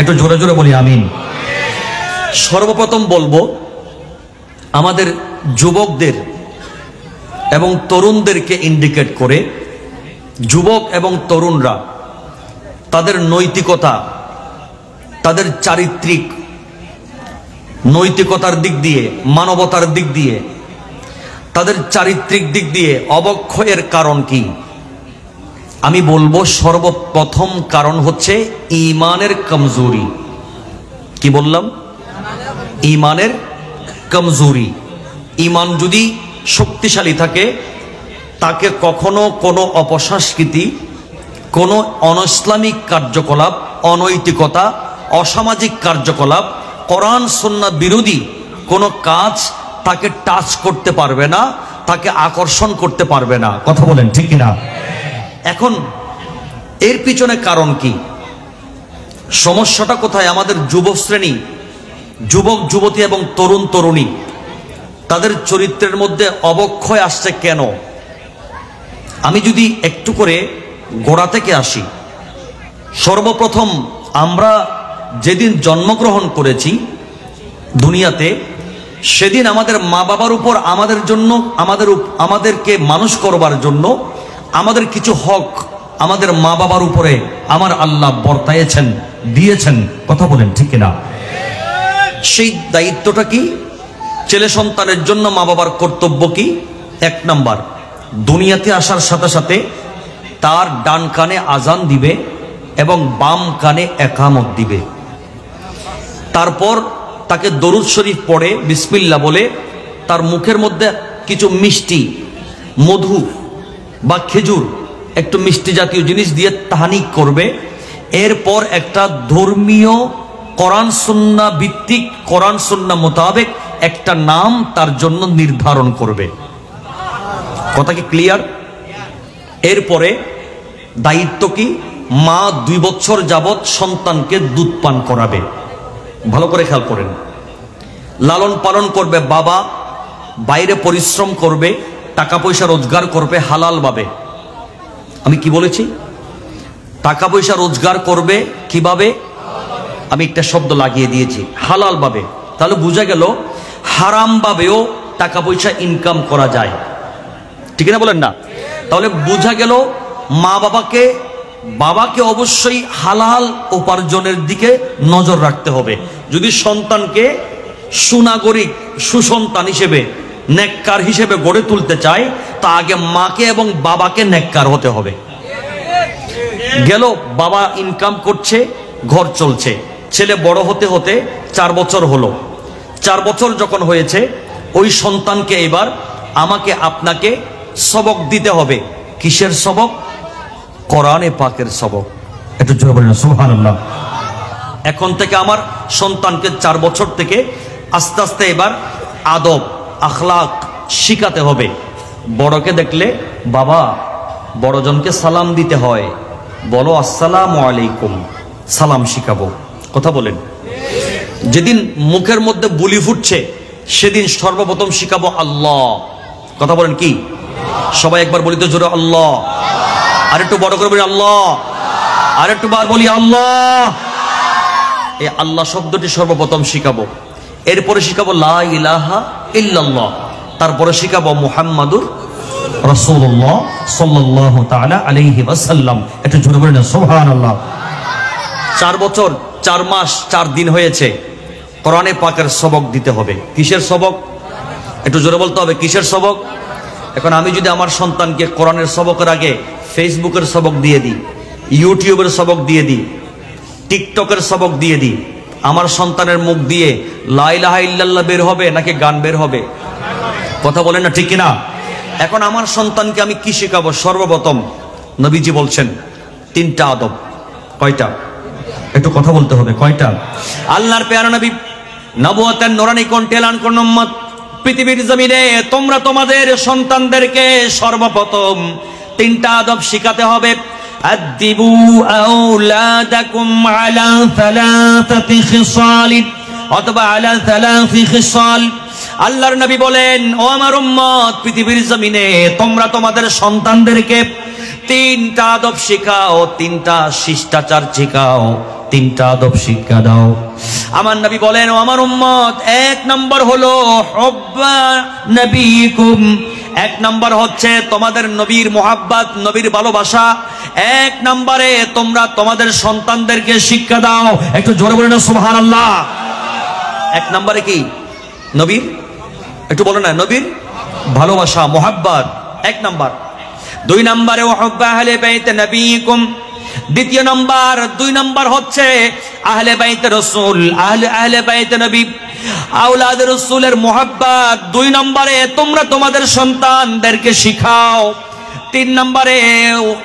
একটু জোরে জোরে বলি আমিন। সর্বপ্রথম বলবো আমাদের যুবকদের এবং তরুণদেরকে ইন্ডিকেট করে, যুবক এবং তরুণরা তাদের নৈতিকতা, তাদের চারিত্রিক নৈতিকতার দিক দিয়ে, মানবতার দিক দিয়ে, তাদের চারিত্রিক দিক দিয়ে অবক্ষয়ের কারণ কি? আমি বলবো সর্বপ্রথম কারণ হচ্ছে ঈমানের কমজোরি। কি বললাম? ঈমানের কমজোরি। ঈমান যদি শক্তিশালী থাকে, তাকে কখনো কোনো অপসংস্কৃতি, কোনো অনইসলামিক কার্যকলাপ, অনৈতিকতা, অসামাজিক কার্যকলাপ, কোরআন সুন্নাহ বিরোধী কোনো কাজ তাকে টাচ করতে পারবে না, তাকে আকর্ষণ করতে পারবে না। কথা বলেন ঠিক কিনা? এখন এর পিছনে কারণ কি? সমস্যাটা কোথায়? আমাদের যুব শ্রেণী, যুবক যুবতী এবং তরুণ তরুণী, তাদের চরিত্রের মধ্যে অবক্ষয় আসছে কেন? আমি যদি একটু করে গোড়া থেকে আসি, সর্বপ্রথম আমরা যেদিন জন্মগ্রহণ করেছি দুনিয়াতে, সেদিন আমাদের মা বাবার উপর আমাদের জন্য, আমাদেরকে মানুষ করবার জন্য আমাদের কিছু হক আমাদের মা বাবার উপরে আমার আল্লাহ বর্তাইয়েছেন, দিয়েছেন। কথা বলেন ঠিক কিনা? সেই দায়িত্বটা কি? ছেলে সন্তানের জন্য মা বাবার কর্তব্য কি? এক নাম্বার, দুনিয়াতে আসার সাথে সাথে তার ডান কানে আজান দিবে এবং বাম কানে একামত দিবে। তারপর তাকে দরুদ শরীফ পড়ে বিসমিল্লাহ বলে তার মুখের মধ্যে কিছু মিষ্টি, মধু বা খেজুর, একটু মিষ্টি জাতীয় জিনিস দিয়ে তাহানিক করবে। এরপর একটা ধর্মীয় কোরআন সুন্নাহ ভিত্তিক, কোরআন সুন্নাহ মোতাবেক একটা নাম তার জন্য নির্ধারণ করবে। কথা কি ক্লিয়ার? এরপরে দায়িত্ব কি? মা 2 বছর যাবৎ সন্তানকে দুধ পান করাবে। ভালো করে খেয়াল করেন। লালন পালন করবে বাবা, বাইরে পরিশ্রম করবে, টাকা পয়সা রোজগার করবে হালাল ভাবে। আমি কি বলেছি? টাকা পয়সা রোজগার করবে কিভাবে? আমি একটা শব্দ লাগিয়ে দিয়েছি, হালাল ভাবে। তাহলে বোঝা গেল হারাম ভাবেও টাকা পয়সা ইনকাম করা যায়। ঠিক না বলেন না? তাহলে বোঝা গেল বাবাকে অবশ্যই হালাল উপার্জনের দিকে নজর রাখতে হবে। যদি সন্তানকে সুনাগরিক, সুসন্তান হিসেবে, নেককার হিসেবে গড়ে তুলতে চায়, তা আগে মাকে এবং বাবাকে নেককার হতে হবে। গেল বাবা ইনকাম করছে, ঘর চলছে, ছেলে বড় হতে হতে 4 বছর হলো। 4 বছর যখন হয়েছে, ওই সন্তানকে এবার আমাকে আপনাকে সবক দিতে হবে। কিসের সবক? কোরআনে পাকের সবক। একটু জোরে বলেন সুবহানাল্লাহ। এখন থেকে আমার সন্তানকে 4 বছর থেকে আস্তে আস্তে এবার আদব, আখলাক শিখাতে হবে। বড়কে দেখলে বাবা, বড়জনকে সালাম দিতে হয়, বলো আসসালামু আলাইকুম, সালাম শিখাবো। কথা বলেন। যেদিন মুখের মধ্যে বুলি ফুটছে, সেদিন সর্বপ্রথম শিখাবো আল্লাহ। কথা বলেন কি? সবাই একবার বলি তো জোরে আল্লাহ। আর একটু বড় করে বলি আল্লাহ। আর একটু বার বলি আল্লাহ। এই আল্লাহ শব্দটি সর্বপ্রথম শিখাবো। এরপরে শিখাবো লা ইলাহা ইল্লাল্লাহ। তারপরে শিখাবো মুহাম্মাদুর রাসূলুল্লাহ সাল্লাল্লাহু তাআলা আলাইহি ওয়াসাল্লাম। একটু জোরে বলেন সুবহানাল্লাহ। 4 বছর 4 মাস 4 দিন হয়েছে, কোরআনে পাকের সবক দিতে হবে। কিসের সবক? একটু জোরে বলতে হবে, কিসের সবক? এখন আমি যদি আমার সন্তানকে কোরআনের সবকের আগে ফেসবুকের সবক দিয়ে দিই, ইউটিউবের সবক দিয়ে দিই, টিকটকের সবক দিয়ে দিই, আমার সন্তানের মুখ দিয়ে লা ইলাহা ইল্লাল্লাহ বের হবে নাকি গান বের হবে? কথা বলেন না ঠিক কিনা? এখন আমার সন্তানকে আমি কি শেখাবো? সর্বপ্রথম নবীজি বলছেন 3টা আদব। কয়টা? একটু কথা বলতে হবে। কয়টা? আল্লাহর প্যারা নবী নবুয়তের নূরানী কণ্ঠে এলান করলেন, উম্মত, পৃথিবীর জমিনে তোমরা তোমাদের সন্তানদেরকে সর্বপ্রথম 3টা আদব শিখাতে হবে। আদিবু আওলাদাকুম আলা 3 খিসাল অথবা আলা 3 খিসাল। আল্লাহর নবী বলেন, ও আমার উম্মত, পৃথিবীর জমিনে তোমরা তোমাদের সন্তানদেরকে তিনটা আদব শিখাও, তিনটা শিষ্টাচার শিখাও, তিনটা আদব শিক্ষা দাও। আমার নবী বলেন, ও আমার উম্মত, এক নম্বর হলো হুব্বা নবীকুম, এক নম্বর হচ্ছে তোমাদের নবীর মুহাব্বত, নবীর ভালোবাসা। এক নম্বরে তোমরা তোমাদের সন্তানদেরকে শিক্ষা দাও। একটু জোরে বলেন না সুবহানাল্লাহ। এক নম্বরে কি? নবীর, একটু বলো না, নবীর ভালোবাসা, মুহাব্বত, এক নম্বর। দুই নম্বরে হুব্বা আহলে বাইত নবীকুম, দ্বিতীয় নম্বর, দুই নম্বর হচ্ছে আহলে বাইত রাসূল, আহলে বাইত নবী, আওলাদ রাসূলের মুহাব্বত। দুই নম্বরে তোমরা তোমাদের সন্তানদেরকে শিখাও। তিন নম্বরে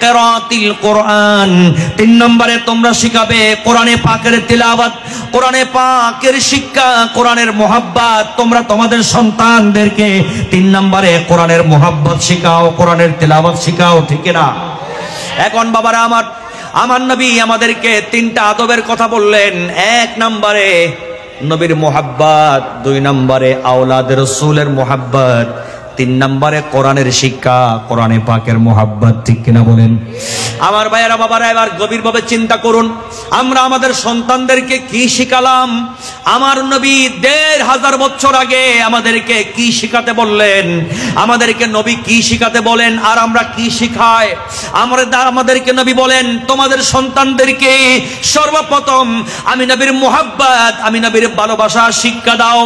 কিরাআতিল কোরআন, তিন নম্বরে তোমরা শিখাবে কোরআনে পাকের তিলাওয়াত, কোরআনে পাকের শিক্ষা, কোরআনের মুহাব্বত। তোমরা তোমাদের সন্তানদেরকে তিন নম্বরে কোরআনের মুহাব্বত শিখাও, কোরআনের তিলাওয়াত শিখাও, ঠিক না? এখন বাবারা আমার নবী আমাদেরকে তিনটা আদবের কথা বললেন। এক নম্বরে নবীর মুহাব্বত, দুই নম্বরে আওলাদ রাসূলের মুহাব্বত, তিন নম্বরে কোরআনের শিক্ষা, কোরআনে পাকের মুহাব্বত, ঠিক কিনা বলেন? আমার ভাইয়েরা বাবারা, এবার গভীরভাবে চিন্তা করুন, আমরা আমাদের সন্তানদেরকে কি শিখালাম? আমার নবী ১৫০০ বছর আগে আমাদেরকে কি শিখাতে বললেন? আমাদেরকে নবী কি শিখাতে বলেন আর আমরা কি শিখাই? আমাদেরকে নবী বলেন, তোমাদের সন্তানদেরকে সর্বপ্রথম আমি নবীর মুহাব্বত, আমি নবীর ভালোবাসা শিক্ষা দাও।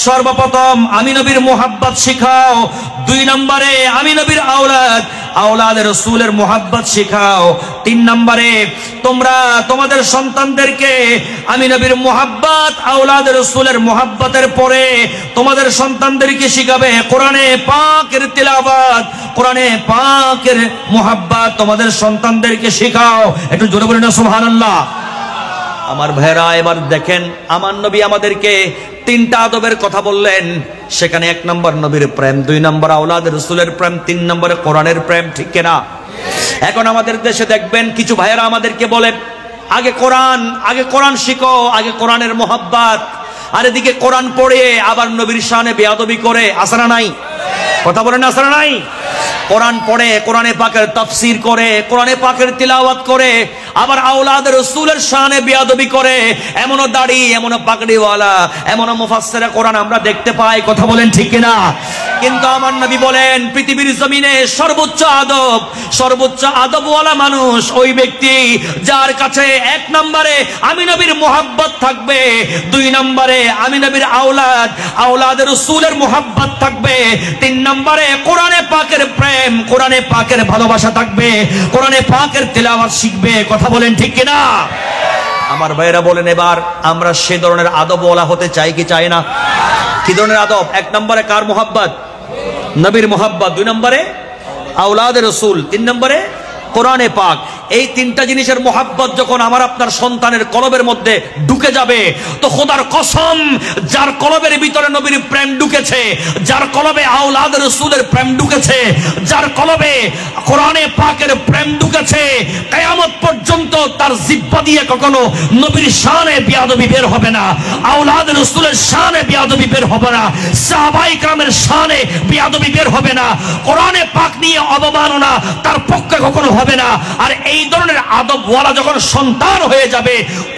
সর্বপ্রথম আমি নবীর মুহাব্বত শিখাও। দুই নম্বরে আমি নবীর আওলাদ রাসূলের মুহাব্বত শিখাও। তিন নম্বরে তোমরা তোমাদের সন্তানদেরকে আমি নবীর মুহাব্বত, আওলাদ রাসূলের মুহাব্বতের পরে তোমাদের সন্তানদেরকে শিখাবে কোরআনে পাকের তিলাওয়াত, কোরআনে পাকের মুহাব্বত তোমাদের সন্তানদেরকে শিখাও। একটু জোরে বলেন না সুবহানাল্লাহ। আমার ভাইরা, এবার দেখেন, আমার নবী আমাদেরকে তিনটা আদবের কথা বললেন। সেখানে এক নম্বর নবীর প্রেম, দুই নম্বর আওলাদ রাসূলের প্রেম, তিন নম্বরে কোরআনের প্রেম, ঠিক কিনা? এখন আমাদের দেশে দেখবেন কিছু ভাইয়েরা আমাদেরকে বলে, আগে কোরআন শিখো, আগে কোরআনের মুহাব্বত, আর এদিকে কোরআন পড়ে আবার নবীর শানে বেয়াদবি করে। আছে না নাই? কথা বলেন, আছে না নাই? কোরআন পড়ে, কোরআনে পাকের তাফসীর করে, কোরআনে পাকের তিলাওয়াত করে, আবার আওলাদ রাসূলের শানে বেয়াদবি করে। এমনও দাড়ি, এমনও পাগড়িওয়ালা, এমনও মুফাসসিরে কোরআন আমরা দেখতে পাই। কথা বলেন ঠিক কিনা? কিন্তু আমার নবী বলেন, পৃথিবীর জমিনে সর্বোচ্চ আদবওয়ালা মানুষ ওই ব্যক্তি যার কাছে এক নম্বরে আমি নবীর মুহাব্বত থাকবে, দুই নম্বরে আমি নবীর আওলাদ রাসূলের মুহাব্বত থাকবে, তিন নম্বরে কোরআনে পাকের প্রেম, কোরআনে পাকের ভালোবাসা থাকবে, কোরআনে পাকের তিলাওয়াত শিখবে। কথা বলেন ঠিক কিনা? আমার ভাইয়েরা বলেন, এবার আমরা সে ধরনের আদবওয়ালা হতে চাই কি চাই না? কি ধরনের আদব? এক নম্বরে কার মুহাব্বত? নবীর মুহাব্বত। দুই নম্বরে আওলাদ রাসূল, তিন নম্বরে কোরআনে পাক। এই তিনটা জিনিসের মুহাব্বত যখন আমার আপনার সন্তানের কলবের মধ্যে ঢুকে যাবে, তো খোদার কসম, যার কলবের ভিতরে নবীর প্রেম ঢুকেছে, যার কলবে আওলাদ রাসূলের প্রেম ঢুকেছে, যার কলবে কোরআনে পাকের প্রেম ঢুকেছে, কিয়ামত পর্যন্ত তার জিহ্বা দিয়ে কখনো নবীর শানে বেয়াদবি বের হবে না, আওলাদ রাসূলের শানে বেয়াদবি বের হবে না, সাহাবায়ে কেরামের শানে বেয়াদবি বের হবে না, কোরআনে পাক নিয়ে অবমাননা তার পক্ষে কখনো হবে না। আর এই ধরনের আদবওয়ালা যখন সন্তান হয়ে যাবে,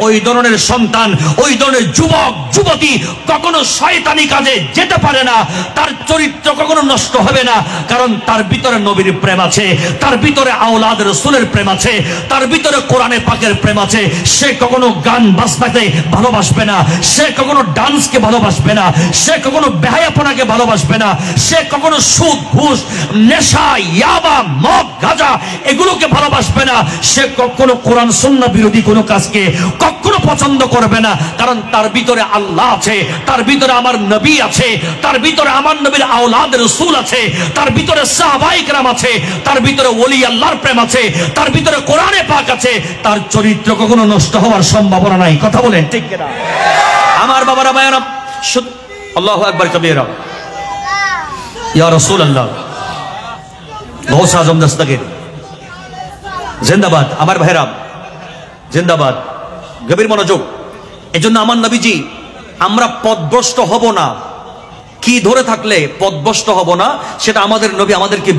ওই ধরনের সন্তান, ওই ধরনের যুবক যুবতী কখনো শয়তানি কাজে যেতে পারে না, তার চরিত্র কখনো নষ্ট হবে না, কারণ তার ভিতরে নবীর প্রেম আছে, তার ভিতরে আওলাদ রাসূলের প্রেম আছে, তার ভিতরে কোরআনে পাকের প্রেম আছে। সে কখনো গান বাজনাকে ভালোবাসবে না, সে কখনো ডান্সকে ভালোবাসবে না, সে কখনো বেহায়াপনাকে ভালোবাসবে না, সে কখনো সুদ ঘুষ নেশা ইয়াবা মদ গাঁজা এগুলোকে ভালোবাসবে না, সে কখনো কোরআন সুন্নাহ বিরোধী কোনো কাজকে কখনো পছন্দ করবে না, কারণ তার ভিতরে আল্লাহ আছে, তার ভিতরে আমার নবী আছে, তার ভিতরে আমার নবীর আওলাদ রাসূল আছে, তার ভিতরে সাহাবায়ে কেরাম আছে, তার ভিতরে ওলি আল্লাহর প্রেম আছে, তার ভিতরে কোরআনে পাক আছে। তার চরিত্র কখনো নষ্ট হওয়ার সম্ভাবনা নাই। কথা বলেন ঠিক কিনা? আমার বাবারা ভাইয়েরা, আল্লাহু আকবার কবীরা, ইয়া রাসূলুল্লাহ, গাউস আজম দস্তগীর জিন্দাবাদ। আমার ভাইরা জিন্দাবাদ, গভীর মনোযোগ। এজন্য আমার নবীজি, আমরা পথভ্রষ্ট হব না, কি ধরে থাকলে পথভ্রষ্ট হব না, সেটা আমাদের নবী আমাদেরকে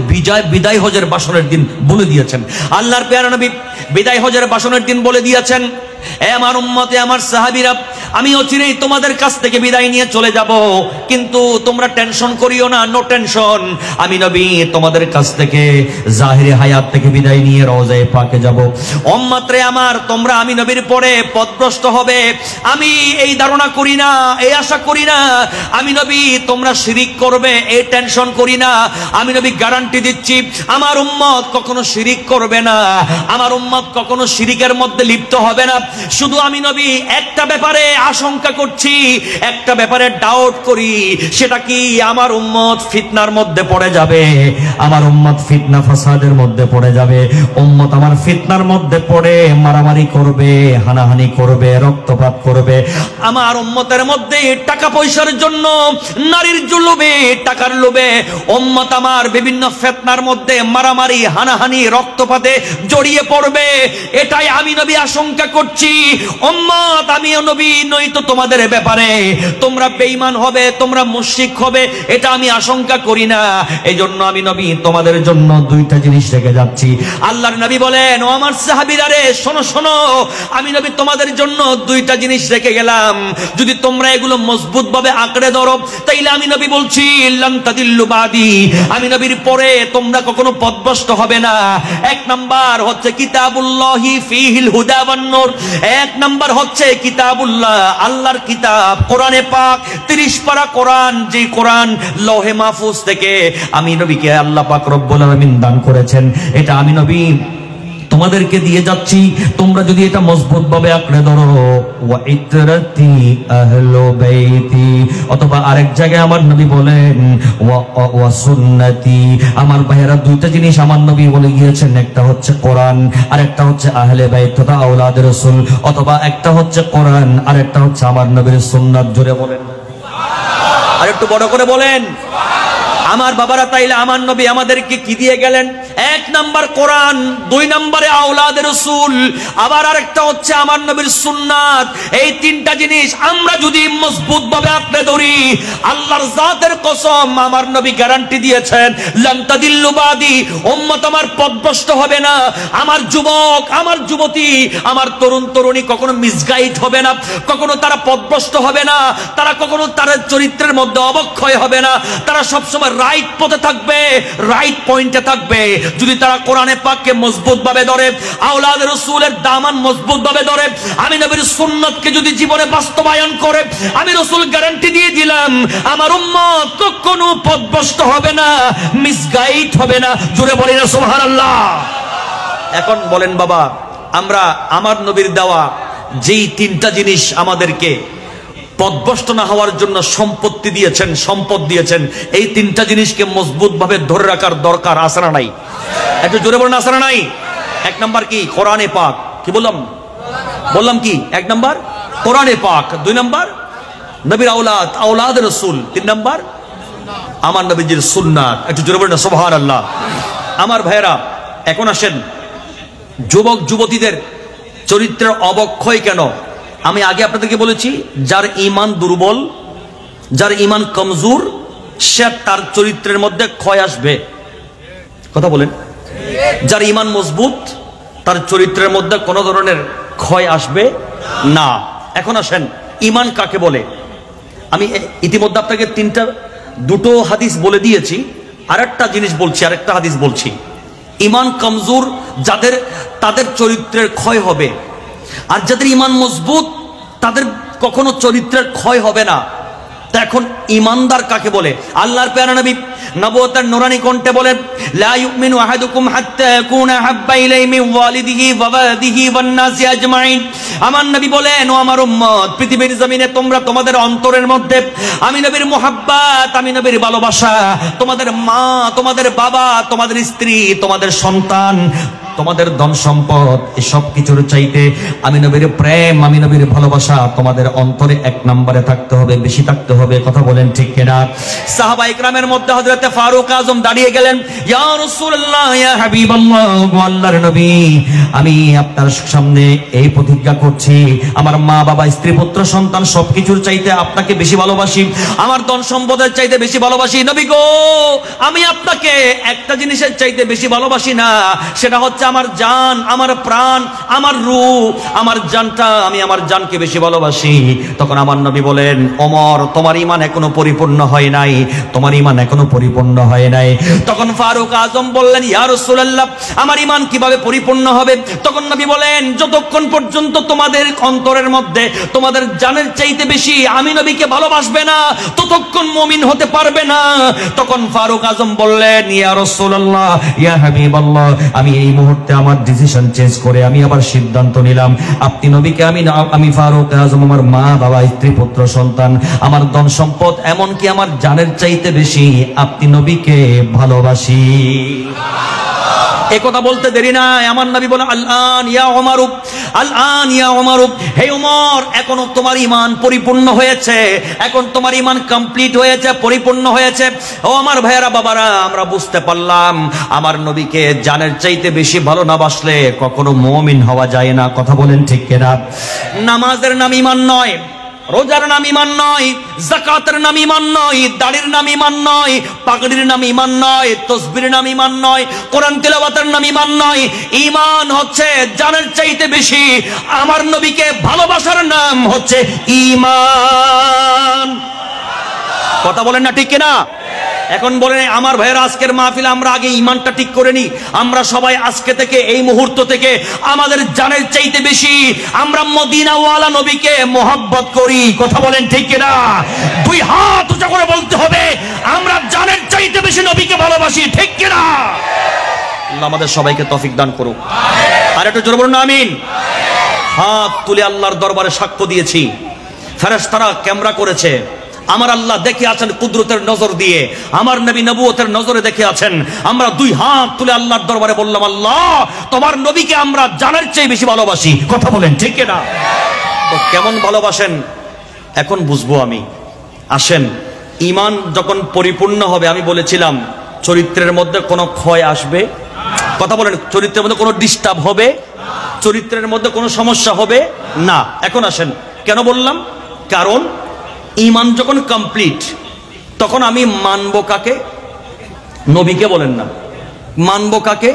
বিদায় হজের ভাষণের দিন বলে দিয়েছেন। আল্লাহর প্যারা নবী বিদায় হজের ভাষণের দিন বলে দিয়েছেন, এ আমার উম্মতে, আমার সাহাবীরা, আমি অচিরেই তোমাদের কাছ থেকে বিদায় নিয়ে চলে যাব, কিন্তু তোমরা টেনশন করিও না, নো টেনশন। আমি নবী তোমাদের কাছ থেকে জাহিরে হায়াত থেকে বিদায় নিয়ে রওজায়ে পাকে যাব। উম্মতরে আমার, তোমরা আমি নবীর পরে পথভ্রষ্ট হবে আমি এই ধারণা করি না, এই আশা করি না। আমি নবী তোমরা শিরিক করবে এই টেনশন করি না। আমি নবী গ্যারান্টি দিচ্ছি, আমার উম্মত কখনো শিরিক করবে না, আমার উম্মত কখনো শিরিকের মধ্যে লিপ্ত হবে না। শুধু আমি নবী একটা ব্যাপারে আশঙ্কা করছি, একটা ব্যাপারে ডাউট করি, সেটা কি আমার উম্মত ফিতনার মধ্যে পড়ে যাবে, আমার উম্মত ফিতনা ফাসাদের মধ্যে পড়ে যাবে, উম্মত আমার ফিতনার মধ্যে পড়ে মারামারি করবে, হানাহানি করবে, রক্তপাত করবে। আমার উম্মতের মধ্যে টাকা পয়সার জন্য, নারীর লোভে, টাকার লোভে উম্মত আমার বিভিন্ন ফিতনার মধ্যে মারামারি, হানাহানি, রক্তপাতে জড়িয়ে পড়বে। এটাই আমি নবী আশঙ্কা করছি। উম্মত, আমি নবী নই তো তোমাদের ব্যাপারে তোমরা বেঈমান হবে, তোমরা মুশরিক হবে, এটা আমি আশঙ্কা করি না। এই জন্য আমি নবী তোমাদের জন্য দুইটা জিনিস রেখে যাচ্ছি। আল্লাহর নবী বলেন, ও আমার সাহাবীরা রে, শোনো শোনো, আমি নবী তোমাদের জন্য দুইটা জিনিস রেখে গেলাম, যদি তোমরা এগুলো মজবুত ভাবে আঁকড়ে ধরো, তাইলে আমি নবী বলছি লান তাদিল্লু বাদি, আমি নবীর পরে তোমরা কখনো পথভ্রষ্ট হবে না। এক নাম্বার হচ্ছে কিতাবুল্লাহি ফীহিল হুদা ওয়ান নূর, এক নাম্বার হচ্ছে কিতাবুল্লাহ, আল্লাহর কিতাব কোরআনে পাক, 30 পারা কোরআন, যে কোরআন লৌহে মাহফুজ থেকে আমি নবীকে আল্লাহ পাক রব্বুল আলামিন দান করেছেন, এটা আমি নবী তোমাদেরকে দিয়ে যাচ্ছি। তোমরা যদি এটা মজবুত ভাবে আঁকড়ে ধরো, ওয়া ইতরাতি আহলু বাইতি, অথবা আরেক জায়গায় আমার নবী বলেন ওয়া সুন্নতি। আমার ভাইয়েরা, দুইটা জিনিস আমার নবী বলে গিয়েছেন, একটা হচ্ছে কোরআন আর একটা হচ্ছে আহলে বাইত তথা আওলাদ রাসূল, অথবা একটা হচ্ছে কোরআন আর একটা হচ্ছে আমার নবীর সুন্নাত। জোরে বলেন সুবহানাল্লাহ, আর একটু বড় করে বলেন আমার বাবারা। তাইলে আমার নবী আমাদেরকে কি দিয়ে গেলেন? এক নাম্বার কোরআন, দুই নম্বরে আওলাদ রাসূল, আবার আরেকটা হচ্ছে আমার নবীর সুন্নাত। এই তিনটা জিনিস আমরা যদি মজবুত ভাবে আঁকড়ে ধরি, আল্লাহর জাতের কসম, আমার নবী গ্যারান্টি দিয়েছেন লান তাদিল্লু বাদি, উম্মত আমার পথভ্রষ্ট হবে না। আমার যুবক, আমার যুবতী, আমার তরুণ তরুণী কখনো মিসগাইড হবে না, কখনো তারা পথভ্রষ্ট হবে না, তারা কখনো তার চরিত্রের মধ্যে অবক্ষয় হবে না, তারা সবসময় রাইট পথে থাকবে, রাইট পয়েন্টে থাকবে। যদি তারা কোরআনে পাককে মজবুত ভাবে ধরে, আওলাদ রাসূলের দামান মজবুত ভাবে ধরে, আমি নবীর সুন্নাতকে যদি জীবনে বাস্তবায়ন করে, আমি রাসূল গ্যারান্টি দিয়ে দিলাম আমার উম্মত কখনো পথভ্রষ্ট হবে না, মিসগাইড হবে না। জোরে বলেন না সুবহানাল্লাহ। এখন বলেন বাবা, আমরা আমার নবীর দেওয়া যেই তিনটা জিনিস আমাদেরকে পথভ্রষ্ট না হওয়ার জন্য সম্পত্তি দিয়েছেন, সম্পদ দিয়েছেন, এই তিনটা জিনিসকে মজবুত ভাবে ধরে রাখার দরকার আছে না নাই? একটু জোরে বলেন আছে না নাই? এক নাম্বার কি? কোরআনে পাক। কি বললাম? বললাম কি? এক নাম্বার কোরআনে পাক, দুই নাম্বার নবীর আওলাদ, আওলাদ রাসূল, তিন নাম্বার আমার নবীজির সুন্নাত। একটু জোরে বলেন সুবহানাল্লাহ। আমার ভাইয়েরা, এখন আসেন যুবক যুবতীদের চরিত্রের অবক্ষয় কেন? আমি আগে আপনাদেরকে বলেছি, যার ঈমান দুর্বল, যার ঈমান কমজোর, সে তার চরিত্রের মধ্যে ক্ষয় আসবে। কথা বলেন। যার ঈমান মজবুত, তার চরিত্রের মধ্যে কোনো ধরনের ক্ষয় আসবে না। এখন আসেন ঈমান কাকে বলে? আমি ইতিমধ্যে আপনাকে দুটো হাদিস বলে দিয়েছি, আরেকটা জিনিস বলছি, আরেকটা হাদিস বলছি। ঈমান কমজোর যাদের, তাদের চরিত্রের ক্ষয় হবে, আর যাদের ঈমান মজবুত তাদের কখনো চরিত্রের ক্ষয় হবে না। তা এখন ঈমানদার কাকে বলে? আল্লাহর প্যারা নবী নবুয়তের নূরানী কণ্ঠে বলেন, লা ইউমিনু আহাদুকুম হাত্তা ইয়াকুনা হাব্বা ইলাইহি মিন ওয়ালিদিহি ওয়া ওয়ালাদিহি ওয়ান নাসি আজমাইন। আমার নবী বলেন, ও আমার উম্মত, পৃথিবীর জমিনে তোমরা তোমাদের অন্তরের মধ্যে আমি নবীর মুহাব্বত, আমি নবীর ভালোবাসা, তোমাদের মা, তোমাদের বাবা, তোমাদের স্ত্রী, তোমাদের সন্তান, তোমাদের ধন সম্পদ, এসব কিছুর চাইতে আমি নবীর প্রেম, আমি নবীর ভালোবাসা তোমাদের অন্তরে এক নম্বরে থাকতে হবে, বেশি থাকতে হবে। কথা বলেন ঠিক কিনা? সাহাবা ইকরামের মধ্যে হযরত ফারুক আজম দাঁড়িয়ে গেলেন, ইয়া রাসূলুল্লাহ, ইয়া হাবিবাল্লাহ, আল্লাহর নবী, আমি আপনার সামনে এই প্রতিজ্ঞা করছি, আমার মা বাবা স্ত্রী পুত্র সন্তান সবকিছুর চাইতে আপনাকে বেশি ভালোবাসি, আমার ধন সম্পদের চাইতে বেশি ভালোবাসি। নবী গো, আমি আপনাকে একটা জিনিসের চাইতে বেশি ভালোবাসি না, সেটা হচ্ছে আমার জান, আমার প্রাণ, আমার রূহ, আমার জানটা, আমি আমার জানকে বেশি ভালোবাসি। তখন আমার নবী বলেন, ওমর, তোমার ঈমান এখনো পরিপূর্ণ হয় নাই, তোমার ঈমান এখনো পরিপূর্ণ হয় নাই। তখন ফারুক আজম বললেন, ইয়া রাসূলুল্লাহ, আমার ঈমান কিভাবে পরিপূর্ণ হবে? তখন নবী বলেন, যতক্ষণ পর্যন্ত তোমাদের অন্তরের মধ্যে তোমাদের জানের চাইতে বেশি আমি নবীকে ভালোবাসবে না, ততক্ষণ মুমিন হতে পারবে না। তখন ফারুক আজম বললেন, ইয়া রাসূলুল্লাহ, ইয়া হাবিবাল্লাহ, আমি এই মুহূর্তে আমার ডিসিশন চেঞ্জ করে আমি আবার সিদ্ধান্ত নিলাম, আপনি নবীকে, আমি ফারুক আজম আমার মা বাবা স্ত্রী পুত্র সন্তান আমার ধন সম্পদ এমনকি আমার জানের চাইতে বেশি আপনি নবীকে ভালোবাসি। এই কথা বলতে দেরি নাই, আমার নবী বলে, আল-আন ইয়া উমর, আল-আন ইয়া উমর, হে উমর, এখনো তোমার ঈমান পরিপূর্ণ হয়েছে, এখন তোমার ঈমান কমপ্লিট হয়েছে, পরিপূর্ণ হয়েছে। ও আমার ভাইয়েরা, বাবারা, আমরা বুঝতে পারলাম আমার নবীকে জানের চাইতে বেশি ভালো না বাসলে কখনো মুমিন হওয়া যায় না। কথা বলেন ঠিক কিনা? নামাজের নাম ঈমান নয়, রোজার নাম ঈমান নয়, যাকাতের নাম ঈমান নয়, দাড়ির নাম ঈমান নয়, পাগড়ির নাম ঈমান নয়, তাসবিহের নাম ঈমান নয়, কোরআন তিলাওয়াতের নাম ঈমান নয়। ঈমান হচ্ছে জানের চাইতে বেশি আমার নবীকে ভালোবাসার নাম হচ্ছে ঈমান। কথা বলেন না ঠিক কিনা? এখন বলেন আমার ভাইয়েরা, আজকের মাহফিল আমরা আগে ঈমানটা ঠিক করে নি। আমরা সবাই আজকে থেকে, এই মুহূর্ত থেকে আমাদের জানের চাইতে বেশি আমরা মদিনাওয়ালা নবীকে মোহাব্বত করি। কথা বলেন ঠিক কিনা? দুই হাত উঁচা করে বলতে হবে, আমরা জানের চাইতে বেশি নবীকে ভালোবাসি। ঠিক কিনা? আল্লাহ আমাদের সবাইকে তৌফিক দান করুক। আর একটু জোরে বলুন আমিন। হাত তুলে আল্লাহর দরবারে সাক্ষ্য দিয়েছি, ফেরেশতারা ক্যামেরা করেছে, আমার আল্লাহ দেখে আছেন কুদরতের নজর দিয়ে, আমার নবী নবুয়তের নজরে দেখে আছেন। আমরা দুই হাত তুলে আল্লাহর দরবারে বললাম, আল্লাহ, তোমার নবীকে আমরা জানের চেয়ে বেশি ভালোবাসি। কথা বলেন ঠিক কিনা? তো কেমন ভালোবাসেন এখন বুঝবো আমি। আসেন, ঈমান যখন পরিপূর্ণ হবে, আমি বলেছিলাম চরিত্রের মধ্যে কোনো ক্ষয় আসবে। কথা বলেন, চরিত্রের মধ্যে কোনো ডিস্টার্ব হবে, চরিত্রের মধ্যে কোনো সমস্যা হবে না। এখন আসেন, কেন বললাম? কারণ ঈমান যখন কমপ্লিট, তখন আমি মানবো কাকে? নবীকে বলেন না, মানবো কাকে?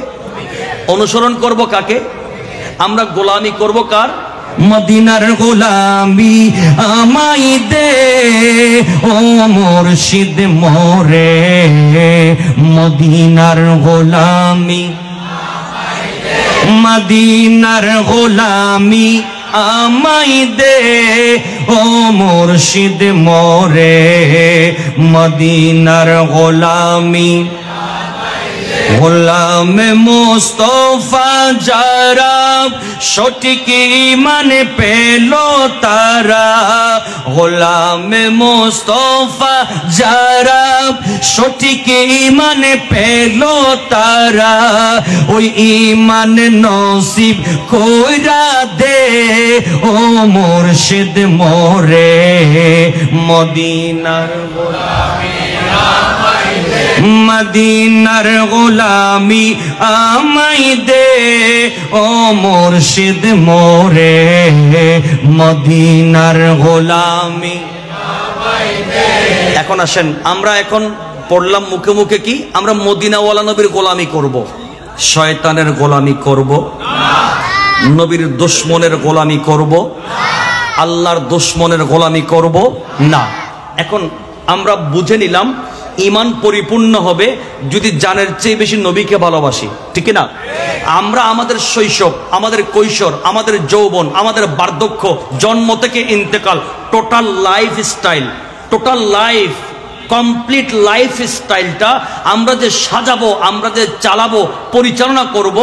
অনুসরণ করব কাকে? আমরা গোলামি করব কার? মদিনার গোলামি আমাই দে ও মুর্শিদ মোরে, মদিনার গোলামি, মদিনার গোলামি আমাই দে ও মুর্শিদ মোরে, মদিনার গোলামি, গোলামে মুস্তফা যারা সঠিক ঈমান পেল তারা, গোলামে মুস্তফা যারা সঠিক ঈমান পেল তারা, ওই ঈমান নসিব কইরা দে ও মুর্শিদ মোরে, মদিনার গোলামি, মদিনার গোলামি আমাই দে ও মুর্শিদ মোরে, মদিনার গোলামি আমাই দে। এখন আসেন, আমরা এখন পড়লাম মুখে মুখে কি? আমরা মদিনাওয়ালা নবীর গোলামি করব, শয়তানের গোলামি করব না, নবীর দুশমনের গোলামি করব, আল্লাহর দুশমনের গোলামি করব না। এখন আমরা বুঝে নিলাম ঈমান পরিপূর্ণ হবে যদি জানের চেয়ে বেশি নবীকে ভালোবাসি। ঠিক না? আমরা আমাদের শৈশব, আমাদের কৈশোর, আমাদের যৌবন, আমাদের বার্ধক্য, জন্ম থেকে ইন্তেকাল, total life style, total life, complete life স্টাইলটা আমরা যে সাজাবো, আমরা যে চালাবো, পরিচালনা করব,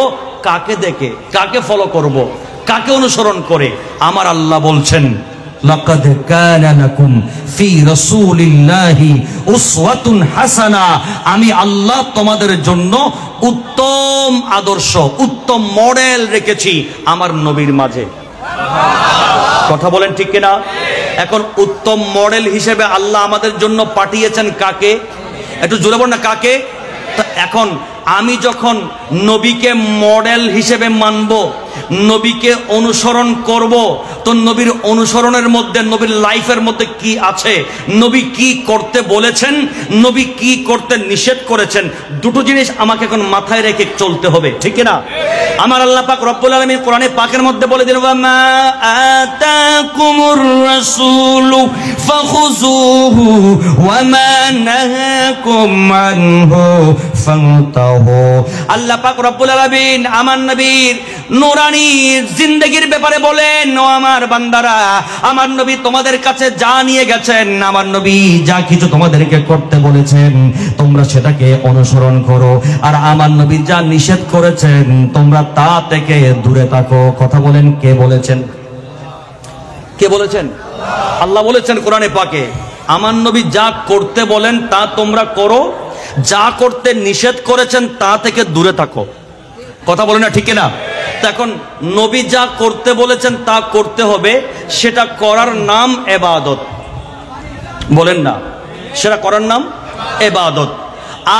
কাকে দেখে, কাকে ফলো করব, কাকে অনুসরণ করে? আমার আল্লাহ বলছেন লাকাদ কানা লাকুম ফি রাসূলিল্লাহি উসওয়াতুন হাসানা, আমি আল্লাহ তোমাদের জন্য উত্তম আদর্শ, উত্তম মডেল রেখেছি আমার নবীর মাঝে। কথা বলেন ঠিক কিনা? এখন উত্তম মডেল হিসেবে আল্লাহ আমাদের জন্য পাঠিয়েছেন কাকে? একটু জোরে বল না, কাকে? এখন আমি যখন নবীকে মডেল হিসেবে মানব, নবীকে অনুসরণ করব, তো নবীর অনুসরণের মধ্যে, নবীর লাইফের মধ্যে কি আছে, নবী কি করতে বলেছেন, নবী কি করতে নিষেধ করেছেন, দুটো জিনিস আমাকে এখন মাথায় রেখে চলতে হবে, ঠিক না? আমার আল্লাহ পাক রব্বুল আলামিন কোরআনে পাকের মধ্যে বলে দিলেন, ওয়া মা আতাকুমুর রাসূলু ফাখুযুহু ওয়া মা নাহাকুম আনহু ফান্তাহু। আল্লাহ পাক রব্বুল আলামিন আমার নবীর নূরানী জিন্দেগির ব্যাপারে বলেন, ও আমার বান্দারা, আমার নবী তোমাদের কাছে যা নিয়ে গেছেন, আমার নবী যা কিছু তোমাদেরকে করতে বলেছেন তোমরা সেটাকে অনুসরণ করো, আর আমার নবী যা নিষেধ করেছেন তোমরা তা থেকে দূরে থাকো। কথা বলেন, কে বলেছেন? কে বলেছেন? আল্লাহ বলেছেন কোরআনে পাকে, আমার নবী যা করতে বলেন তা তোমরা করো, যা করতে নিষেধ করেছেন তা থেকে দূরে থাকো। কথা বলে না, ঠিক না? এখন নবী যা করতে বলেছেন তা করতে হবে, সেটা করার নাম ইবাদত। বলেন না, সেটা করার নাম ইবাদত।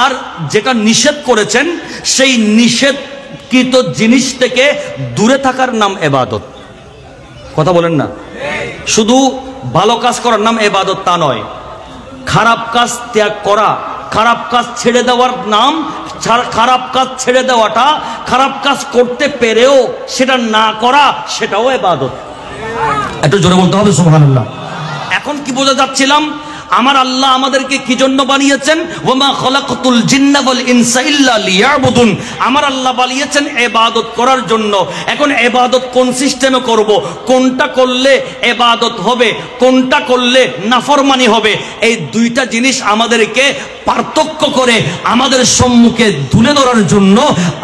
আর যেটা নিষেধ করেছেন সেই নিষেধকৃত জিনিস থেকে দূরে থাকার নাম ইবাদত। কথা বলেন না? শুধু ভালো কাজ করার নাম ইবাদত তা নয়, খারাপ কাজ ত্যাগ করা, খারাপ কাজ ছেড়ে দেওয়ার নাম, খারাপ কাজ ছেড়ে দেওয়াটা, খারাপ কাজ করতে পেরেও সেটা না করা, সেটাও ইবাদত। একটু জোরে বলতে হবে সুবহানাল্লাহ। এখন কি বোঝা যাচ্ছিলাম? আমার আল্লাহ আমাদেরকে কি জন্য বানিয়েছেন? ওয়ামা খালাকাতুল জিন্না ওয়াল ইনসা ইল্লা লিয়াবুদুন। আমার আল্লাহ বানিয়েছেন ইবাদত করার জন্য। এখন ইবাদত কোন সিস্টেমে করব, কোনটা করলে ইবাদত হবে, কোনটা করলে নাফরমানি হবে, এই দুইটা জিনিস আমাদেরকে পার্থক্য করে আমাদের সম্মুখে তুলে ধরার জন্য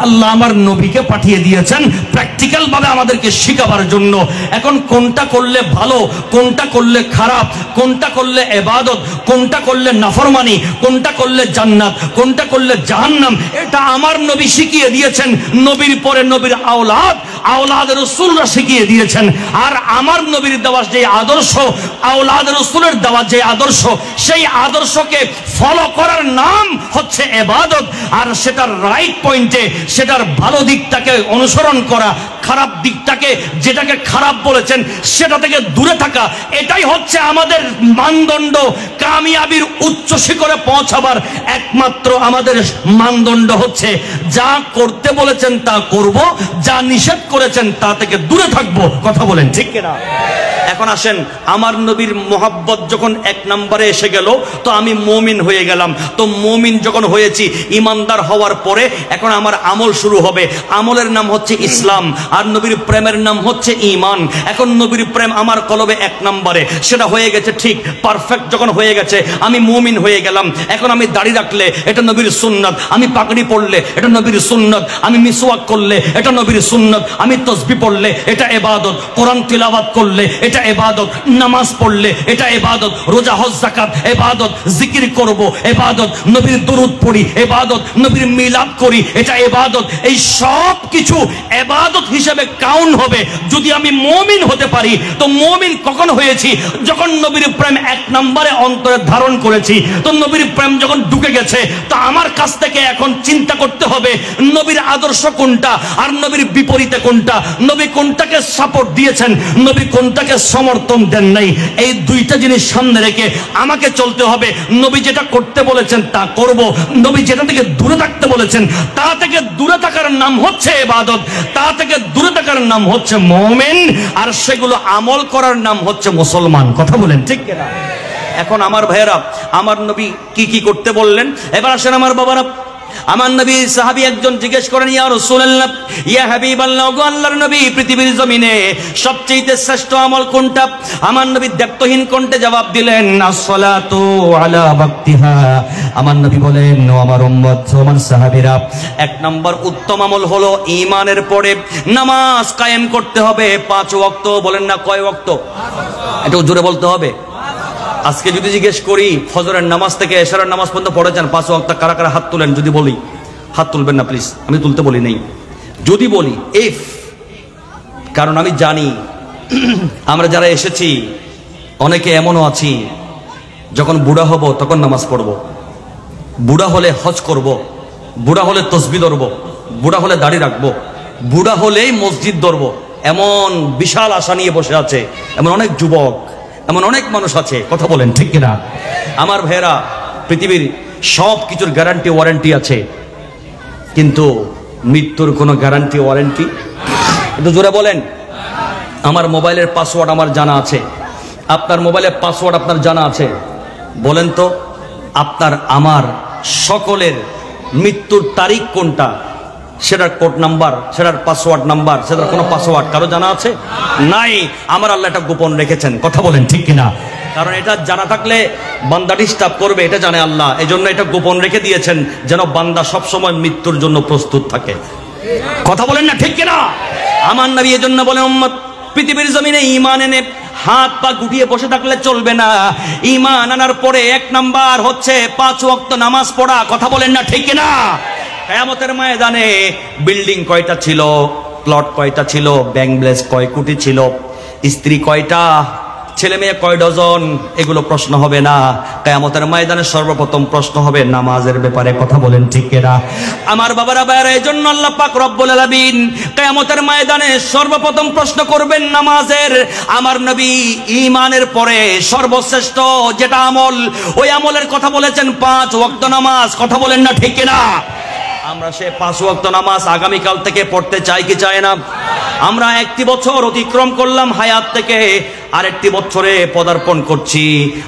আল্লাহ আমার নবীকে পাঠিয়ে দিয়েছেন, প্র্যাকটিক্যাল ভাবে আমাদেরকে শেখাবার জন্য। এখন কোনটা করলে ভালো, কোনটা করলে খারাপ, কোনটা করলে ইবাদত, কোনটা করলে নাফরমানি, কোনটা করলে জান্নাত, কোনটা করলে জাহান্নাম, এটা আমার নবী শিখিয়ে দিয়েছেন। নবীর পরে নবীর আওলাদ, আওলাদের রাসূলরা শিখিয়ে দিয়েছেন। আর আমার নবীর দেওয়া যে আদর্শ, আওলাদের রাসূলের দেওয়া যে আদর্শ, সেই আদর্শকে ফলো করার নাম হচ্ছে ইবাদত। আর সেটার রাইট পয়েন্টে, সেটার ভালো দিকটাকে অনুসরণ করা, খারাপ দিকটাকে, যেটাকে খারাপ বলেছেন সেটা থেকে দূরে থাকা, এটাই হচ্ছে আমাদের মানদণ্ড। কামিয়াবির উচ্চ শিখরে পৌঁছাবার একমাত্র আমাদের মানদণ্ড হচ্ছে যা করতে বলেছেন তা করব, যা নিষেধ করেছেন তা থেকে দূরে থাকবো। কথা বলেন ঠিক কিনা? এখন আসেন, আমার নবীর মোহাব্বত যখন এক নম্বরে এসে গেল তো আমি মুমিন হয়ে গেলাম। তো মুমিন যখন হয়েছি, ইমানদার হওয়ার পরে এখন আমার আমল শুরু হবে। আমলের নাম হচ্ছে ইসলাম, আর নবীর প্রেমের নাম হচ্ছে ঈমান। এখন নবীর প্রেম আমার কলবে এক নম্বরে, সেটা হয়ে গেছে ঠিক পারফেক্ট। যখন হয়ে গেছে আমি মুমিন হয়ে গেলাম। এখন আমি দাড়ি রাখলে এটা নবীর সুন্নাত, আমি পাগড়ি পড়লে এটা নবীর সুন্নাত, আমি মিসওয়াক করলে এটা নবীর সুন্নাত, আমি তাসবিহ পড়লে এটা ইবাদত, কোরআন তিলাওয়াত করলে এটা ইবাদত, নামাজ পড়লে এটা ইবাদত, রোজা হজ যাকাত ইবাদত, জিকির করব ইবাদত, নবীর দরুদ পড়ি ইবাদত, নবীর মিলাদ করি এটা ইবাদত। এই সব কিছু ইবাদত হিসেবে কাউন্ট হবে যদি আমি মুমিন হতে পারি। তো মুমিন কখন হয়েছি? যখন নবীর প্রেম এক নম্বরে অন্তরে ধারণ করেছি। তো নবীর প্রেম যখন ঢুকে গেছে, তো আমার কাছ থেকে এখন চিন্তা করতে হবে নবীর আদর্শ কোনটা আর নবীর বিপরীতে কোনটা, নবী কোনটাকে সাপোর্ট দিয়েছেন, নবী কোনটাকে সমর্থন দেন নাই। এই দুইটা জিনিস সামনে রেখে আমাকে চলতে হবে। নবী যেটা করতে বলেছেন তা করব, নবী যেটা থেকে দূরে থাকতে বলেছেন তা থেকে দূরে থাকার নাম হচ্ছে ইবাদত, তা থেকে দূরে থাকার নাম হচ্ছে মুমিন, আর সেগুলো আমল করার নাম হচ্ছে মুসলমান। কথা বলেন ঠিক কিনা? এখন আমার ভাইয়েরা, আমার নবী কি কি করতে বললেন? এবার আসেন আমার বাবারা, আমার নবী সাহাবী একজন জিজ্ঞেস করেন, ইয়া রাসূলুল্লাহ, ইয়া হাবিবাল্লাহ, গো আল্লাহর নবী, পৃথিবীর জমিনে সবচেয়ে শ্রেষ্ঠ আমল কোনটা? আমার নবী দ্ব্যর্থহীন কণ্ঠে জবাব দিলেন, আসসালাতু আলা ওয়াক্তিহা। আমার নবী বলেন, ও আমার উম্মত, আমার সাহাবীরা, এক নাম্বার উত্তম আমল হলো ঈমানের পরে নামাজ কায়েম করতে হবে 5 ওয়াক্ত। বলেন না কয় ওয়াক্ত? একটু জোরে বলতে হবে। আজকে যদি জিজ্ঞেস করি ফজরের নামাজ থেকে এশারের নামাজ পর্যন্ত পড়েছেন 5 ওয়াক্ত, কারা কারা হাত তুলেন? যদি বলি, হাত তুলবেন না প্লিজ, আমি তুলতে বলি নেই। যদি বলি ইফ, কারণ আমি জানি আমরা যারা এসেছি অনেকে এমনও আছি যখন বুড়া হব তখন নামাজ পড়ব, বুড়া হলে হজ করব, বুড়া হলে তসবিহ ধরব, বুড়া হলে দাড়ি রাখবো, বুড়া হলেই মসজিদ ধরব, এমন বিশাল আশা নিয়ে বসে আছে। এমন অনেক যুবক, এমন অনেক মানুষ আছে। কথা বলেন ঠিক কিনা? আমার ভাইয়েরা, পৃথিবীর সব কিছুর গ্যারান্টি ওয়ারেন্টি আছে, কিন্তু মৃত্যুর কোনো গ্যারান্টি ওয়ারেন্টি? একটু জোরে বলেন। আমার মোবাইলের পাসওয়ার্ড আমার জানা আছে, আপনার মোবাইলের পাসওয়ার্ড আপনার জানা আছে। বলেন তো, আপনার আমার সকলের মৃত্যুর তারিখ কোনটা, সেটার কোড নাম্বার, সেটার পাসওয়ার্ড নাম্বার, সেটার কোনো পাসওয়ার্ড কারো জানা আছে? নাই। আমার আল্লাহ এটা গোপন রেখেছেন। কথা বলেন ঠিক কিনা? কারণ এটা জানা থাকলে বান্দা ডিস্টার্ব করবে, এটা জানে আল্লাহ, এজন্য এটা গোপন রেখে দিয়েছেন, যেন বান্দা সবসময় মৃত্যুর জন্য প্রস্তুত থাকে। কথা বলেন না ঠিক কিনা? আমার নবী এজন্য বলে, উম্মত, পৃথিবীর জমিনে ঈমান এনে হাত পা গুটিয়ে বসে থাকলে চলবে না। ঈমান আনার পরে 1 নাম্বার হচ্ছে 5 ওয়াক্ত নামাজ পড়া। কথা বলেন না ঠিক কিনা? কিয়ামতের ময়দানে বিল্ডিং কয়টা ছিল, প্লট কয়টা ছিল, ব্যাংক ব্যালেন্স কয় কোটি ছিল, স্ত্রী কয়টা, ছেলে মেয়ে কয় ডজন, এগুলো প্রশ্ন হবে না। কিয়ামতের ময়দানে সর্বপ্রথম প্রশ্ন হবে নামাজের ব্যাপারে। কথা বলেন ঠিক কিনা? আমার বাবারা ভাইয়েরা, এজন্য আল্লাহ পাক রব্বুল আলামিন কিয়ামতের ময়দানে সর্বপ্রথম প্রশ্ন করবেন নামাজের। আমার নবী ঈমানের পরে সর্বশ্রেষ্ঠ যেটা আমল, ওই আমলের কথা বলেছেন 5 ওয়াক্ত নামাজ। কথা বলেন না ঠিক কিনা? আমরা সে 5 ওয়াক্ত নামাজ আগামীকাল থেকে পড়তে চাই কি চাই না? আমরা 1টি বছর অতিক্রম করলাম হায়াত থেকে, আরেকটি বছরে পদার্পণ করছি,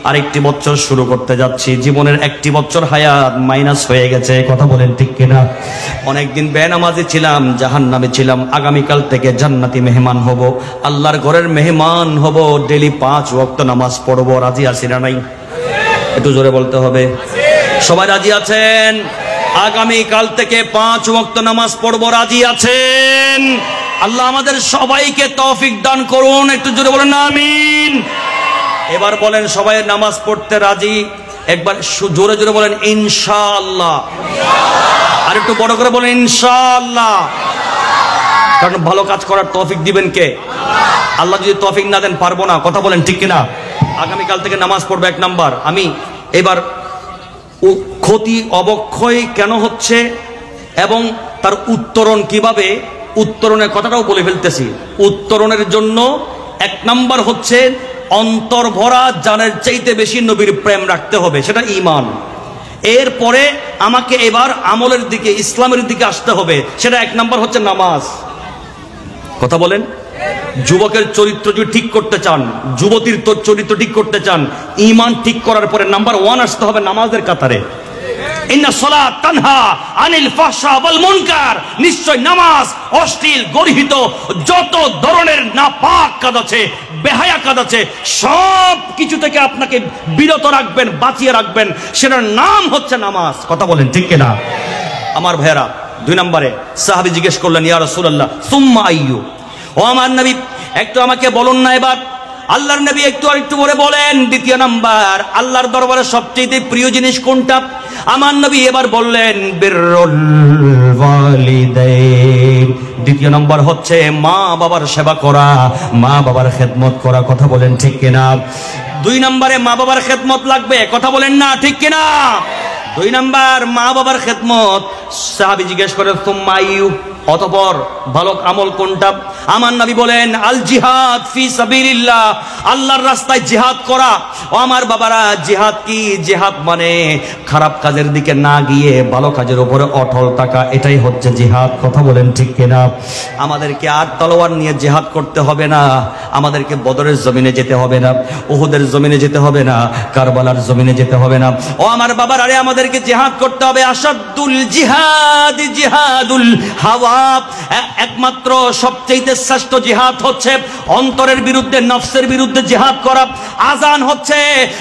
আরেকটি বছর শুরু করতে যাচ্ছি। জীবনের 1টি বছর হায়াত মাইনাস হয়ে গেছে। কথা বলেন ঠিক কিনা? অনেকদিন বেনামাজি ছিলাম, জাহান্নামে ছিলাম, আগামীকাল থেকে জান্নাতি মেহমান হব, আল্লাহর ঘরের মেহমান হব, ডেলি 5 ওয়াক্ত নামাজ পড়বো। রাজি আছি না নাই? একটু জোরে বলতে হবে। সবাই রাজি আছেন? আগামীকাল থেকে 5 ওয়াক্ত নামাজ পড়বো, রাজি আছেন? আল্লাহ আমাদের সবাইকে তৌফিক দান করুন। একটু জোরে বলেন আমিন। এবার বলেন, সবাই নামাজ পড়তে রাজি? একবার জোরে জোরে বলেন ইনশাআল্লাহ। আর একটু বড় করে বলেন ইনশাআল্লাহ। কারণ ভালো কাজ করার তৌফিক দিবেন কে? আল্লাহ যদি তৌফিক না দেন পারবো না। কথা বলেন ঠিক কিনা? আগামীকাল থেকে নামাজ পড়বো 1 নাম্বার। আমি এবার ক্ষতি অবক্ষয় কেন হচ্ছে এবং তার উত্তরণ কিভাবে, উত্তরণের কথাটাও বলে ফেলতেছি। উত্তরণের জন্য 1 নাম্বার হচ্ছে অন্তর ভরা জানের চাইতে বেশি নবীর প্রেম রাখতে হবে, সেটা ঈমান। এরপরে আমাকে এবার আমলের দিকে, ইসলামের দিকে আসতে হবে, সেটা 1 নাম্বার হচ্ছে নামাজ। কথা বলেন। যুবকের চরিত্র যদি ঠিক করতে চান, যুবতীর চরিত্র ঠিক করতে চান, ঈমান ঠিক করার পরে নাম্বার 1 আসতে হবে নামাজের কাতারে। ইন্না সালাত তানহা আনিল ফাহশা ওয়াল মুনকার। নিশ্চয় নামাজ অশ্লীল গর্হিত যত ধরনের নাপাক কাজ আছে, বেহায়া কাজ আছে, সব কিছু থেকে আপনাকে বিরত রাখবেন, বাঁচিয়ে রাখবেন, সেটার নাম হচ্ছে নামাজ। কথা বলেন ঠিক কিনা? আমার ভাইয়েরা, 2 নম্বরে সাহাবী জিজ্ঞেস করলেন, ইয়া রাসূলুল্লাহ সুম্মা আইয়ু? ও আমার নবী, একটু আমাকে বলুন না এবার। আল্লাহর নবী একটু আরেকটু করে বলেন, 2 নাম্বার আল্লাহর দরবারে সবচেয়ে প্রিয় জিনিস কোনটা? আমার নবী এবার বললেন বিররুল ওয়ালিদাইন। 2 নম্বর হচ্ছে মা বাবার সেবা করা, মা বাবার খেদমত করা। কথা বলেন ঠিক কিনা? 2 নম্বরে মা বাবার খেদমত লাগবে। কথা বলেন না ঠিক কিনা? 2 নাম্বার মা বাবার খেদমত। সাহাবী জিজ্ঞেস করেন সুম্মা আইয়ু? অতঃপর ভালো আমল কোনটা? আমার নবী বলেন আল জিহাদ ফি সাবিলিল্লাহ, আল্লাহর রাস্তায় জিহাদ করা। ও আমার বাবারা, জিহাদ কি? জিহাদ মানে খারাপ কাজের দিকে না গিয়ে ভালো কাজের উপরে অটল থাকা, এটাই হচ্ছে জিহাদ। কথা বলেন ঠিক কিনা? আমাদেরকে আর তলোয়ার নিয়ে জিহাদ করতে হবে না, আমাদেরকে বদরের জমিনে যেতে হবে না, উহুদের জমিনে যেতে হবে না, কারবালার জমিনে যেতে হবে না। ও আমার বাবার, আরে আমাদেরকে জিহাদ করতে হবে। আসাদুল জিহাদ জিহাদুল হাওয়া, একমাত্র সবচেয়ে শ্রেষ্ঠ জিহাদ হচ্ছে অন্তরের বিরুদ্ধে, নফসের বিরুদ্ধে জিহাদ করা। আজান হচ্ছে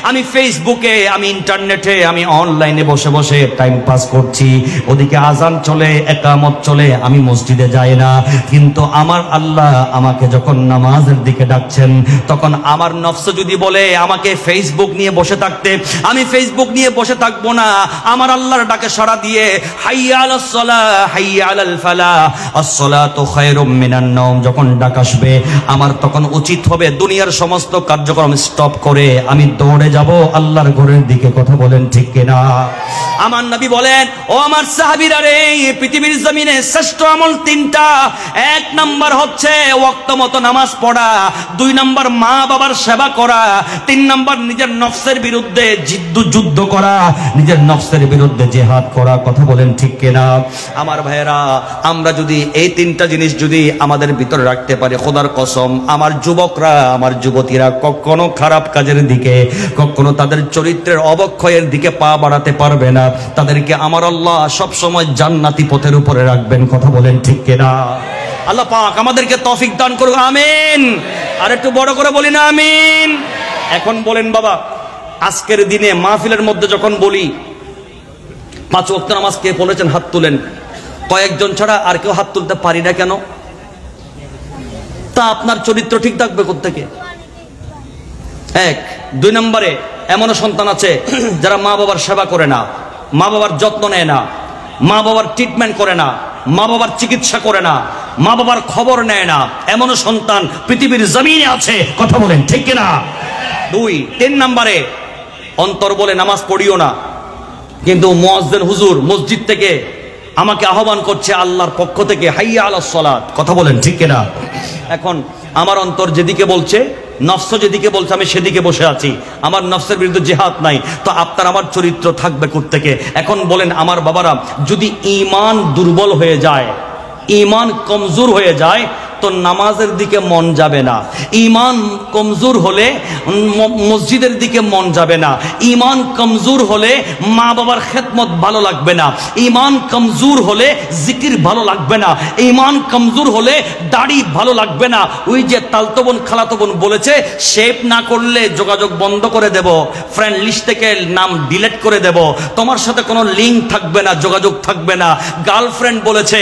আমি ফেসবুকে, আমি ইন্টারনেটে, আমি অনলাইনে বসে বসে টাইম পাস করছি, ওদিকে আজান চলে, একামত চলে, আমি মসজিদে যাই না। কিন্তু আমার আল্লাহ আমাকে যখন নামাজের দিকে ডাকছেন, তখন আমার নফস যদি বলে আমাকে ফেসবুক নিয়ে বসে থাকতে, আমি ফেসবুক নিয়ে বসে থাকবো না। আমার আল্লাহর ডাকে সাড়া দিয়ে হাইয়া আলাস সালাহ হাইয়া আলাল ফালাহ আস-সালাতু খায়রুম মিনান নাওম যখন ডাক আসবে, আমার তখন উচিত হবে দুনিয়ার সমস্ত কার্যক্রম স্টপ করে আমি দৌড়ে যাব আল্লাহর ঘরের দিকে। কথা বলেন ঠিক কিনা? আমার নবী বলেন, ও আমার সাহাবীরা রে, পৃথিবীর জমিনে শ্রেষ্ঠ আমল তিনটা। এক নাম্বার হচ্ছে ওয়াক্ত মতো নামাজ পড়া, দুই নাম্বার মা বাবার সেবা করা, তিন নাম্বার নিজের নফসের বিরুদ্ধে যুদ্ধ করা, নিজের নফসের বিরুদ্ধে জিহাদ করা। কথা বলেন ঠিক কিনা? আমার ভাইয়েরা, আমরা যদি এই তিনটা জিনিস যদি আমাদের ভিতরে রাখতে পারি, খোদার কসম আমার যুবকরা, আমার যুবতীরা কখনো খারাপ কাজের দিকে, কখনো তাদের চরিত্রের অবক্ষয়ের দিকে পা বাড়াতে পারবে না। তাদেরকে আমার আল্লাহ সব সময় জান্নাতি পথের উপরে রাখবেন। কথা বলেন ঠিক কিনা? আল্লাহ পাক আমাদেরকে তৌফিক দান করুক, আমিন। আর একটু বড় করে বলি না আমিন? এখন বলেন বাবা, আজকের দিনে মাহফিলের মধ্যে যখন বলি 5 ওয়াক্ত নামাজ কে পড়েছেন হাত তুলেন, কয়েকজন ছাড়া আর কেউ হাত তুলতে পারি না কেন? তা আপনার চরিত্র ঠিক থাকবে কোত্থেকে? এক। দুই নম্বরে, এমনও সন্তান আছে যারা মা বাবার সেবা করে না, মা বাবার যত্ন নেয় না, মা বাবার ট্রিটমেন্ট করে না, মা বাবার চিকিৎসা করে না, মা বাবার খবর নেয় না, এমনও সন্তান পৃথিবীর জমিনে আছে। কথা বলেন ঠিক কিনা? 2। 3 নম্বরে, অন্তর বলে নামাজ পড়িও না, কিন্তু মুয়াজ্জিন হুজুর মসজিদ থেকে আমাকে আহ্বান করছে আল্লাহর পক্ষ থেকে, হাইয়া আলাস সালাত। কথা বলেন ঠিক কিনা? এখন আমার অন্তর যেদিকে বলছে, নফস যেদিকে বলছে, আমি সেদিকে বসে আছি, আমার নফসের বিরুদ্ধে জিহাদ নাই। তো আপনার আমার চরিত্র থাকবে কোত্থেকে? এখন বলেন আমার বাবারা, যদি ঈমান দুর্বল হয়ে যায়, ঈমান কমজোর হয়ে যায়, তো নামাজের দিকে মন যাবে না। ঈমান কমজোর হলে মসজিদের দিকে মন যাবে না। ঈমান কমজোর হলে মা বাবার খেদমত ভালো লাগবে না। ঈমান কমজোর হলে জিকির ভালো লাগবে না। ঈমান কমজোর হলে দাড়ি ভালো লাগবে না। ওই যে তালতো বোন খালাতো বোন বলেছে, শেভ না করলে যোগাযোগ বন্ধ করে দেব, ফ্রেন্ড লিস্ট থেকে নাম ডিলিট করে দেব, তোমার সাথে কোনো লিঙ্ক থাকবে না, যোগাযোগ থাকবে না। গার্লফ্রেন্ড বলেছে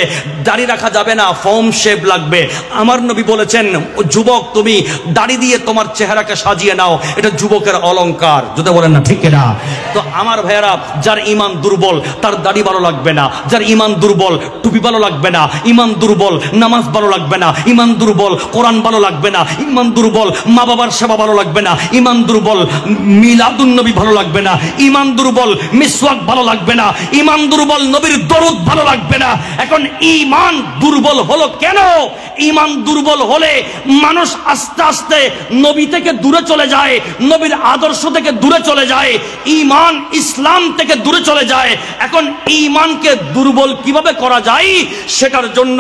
দাড়ি রাখা যাবে না, ফর্ম শেভ লাগবে। আমার নবী বলেছেন, যুবক তুমি দাড়ি দিয়ে তোমার চেহারাকে সাজিয়ে নাও, এটা যুবকের অলংকার। যদি বলেন না ঠিক না? তো আমার ভাইয়েরা, যার ঈমান দুর্বল তার দাড়ি ভালো লাগবে না, যার ঈমান দুর্বল টুপি ভালো লাগবে না, ঈমান দুর্বল নামাজ ভালো লাগবে না, ঈমান দুর্বল কোরআন ভালো লাগবে না, ঈমান দুর্বল মা বাবার সেবা ভালো লাগবে না, ঈমান দুর্বল মিলাদুন নবী ভালো লাগবে না, ঈমান দুর্বল মিসওয়াক ভালো লাগবে না, ঈমান দুর্বল নবীর দরুদ ভালো লাগবে না। এখন ঈমান দুর্বল হলো কেন? ঈমান দুর্বল হলে মানুষ আস্তে আস্তে নবী থেকে দূরে চলে যায়, নবীর আদর্শ থেকে দূরে চলে যায়, ঈমান ইসলাম থেকে দূরে চলে যায়। এখন ঈমানকে দুর্বল কিভাবে করা যায়, সেটার জন্য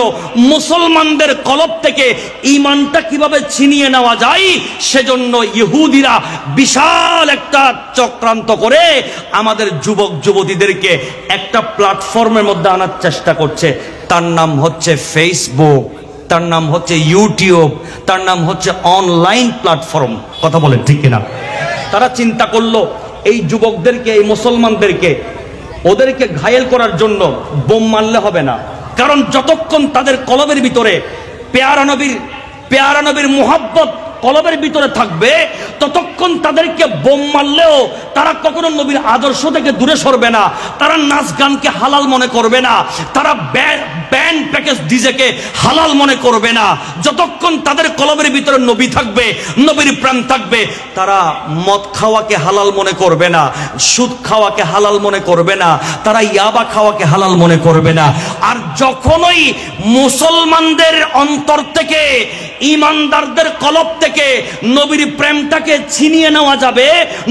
মুসলমানদের কলব থেকে ঈমানটা কিভাবে ছিনিয়ে নেওয়া যায়, সেজন্য ইহুদিরা বিশাল একটা চক্রান্ত করে আমাদের যুবক যুবতীদেরকে একটা প্ল্যাটফর্মের মধ্যে আনার চেষ্টা করছে। তার নাম হচ্ছে ফেসবুক, তার নাম হচ্ছে ইউটিউব, তার নাম হচ্ছে অনলাইন প্ল্যাটফর্ম। কথা বলেন ঠিক কিনা? তারা চিন্তা করলো এই যুবকদেরকে, এই মুসলমানদেরকে, ওদেরকে ঘায়েল করার জন্য বোম মারলে হবে না। কারণ যতক্ষণ তাদের কলবের ভিতরে পেয়ারা নবীর মুহাব্বত কলবের ভিতরে থাকবে, ততক্ষণ তাদেরকে বোম মারলেও তারা কখনো নবীর আদর্শ থেকে দূরে সরবে না। তারা নাচ গানকে হালাল মনে করবে না, তারা ব্যান্ড প্যাকেজ ডিজেকে হালাল মনে করবে না। যতক্ষণ তাদের কলবের ভিতরে নবী থাকবে, নবীর প্রেম থাকবে, তারা মদ খাওয়াকে হালাল মনে করবে না, সুদ খাওয়াকে হালাল মনে করবে না, তারা ইয়াবা খাওয়াকে হালাল মনে করবে না। আর যখনই মুসলমানদের অন্তর থেকে, ইমানদারদের কলব থেকে নবীর প্রেমটাকে ছিনিয়ে নেওয়া যাবে,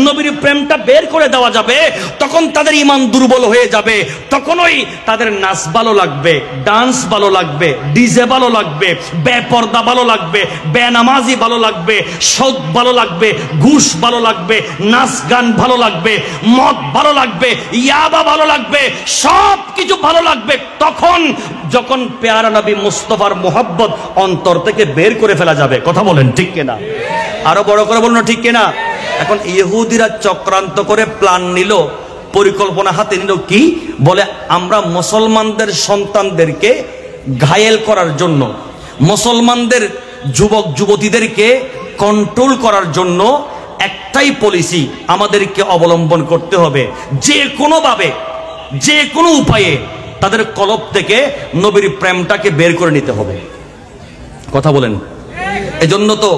নবীর প্রেমটা বের করে দেওয়া যাবে, তখন তাদের ঈমান দুর্বল হয়ে যাবে। তখনই তাদের নাচ ভালো লাগবে, ডান্স ভালো লাগবে, ডিজে ভালো লাগবে, বেপর্দা ভালো লাগবে, বেনামাজি ভালো লাগবে, সুদ ভালো লাগবে, ঘুষ ভালো লাগবে, নাচ গান ভালো লাগবে, মদ ভালো লাগবে, ইয়াবা ভালো লাগবে, সব কিছু ভালো লাগবে তখন যখন পেয়ারা নবী মুস্তাফার মোহাব্বত অন্তর থেকে বের করে ফেলা যাবে। কথা বলেন ঠিক কিনা? আরো বড় করে বলুন ঠিক কিনা? এখন ইহুদিরা চক্রান্ত করে প্ল্যান নিল, পরিকল্পনা হাতে নিল, কি বলে আমরা মুসলমানদের সন্তানদেরকে ঘায়েল করার জন্য, মুসলমানদের যুবক যুবতীদেরকে কন্ট্রোল করার জন্য একটাই পলিসি আমাদেরকে অবলম্বন করতে হবে, যে কোনোভাবে, যে কোনো উপায়ে তাদের কলব থেকে নবীর প্রেমটাকে বের করে নিতে হবে। কথা বলেন। এজন্য তো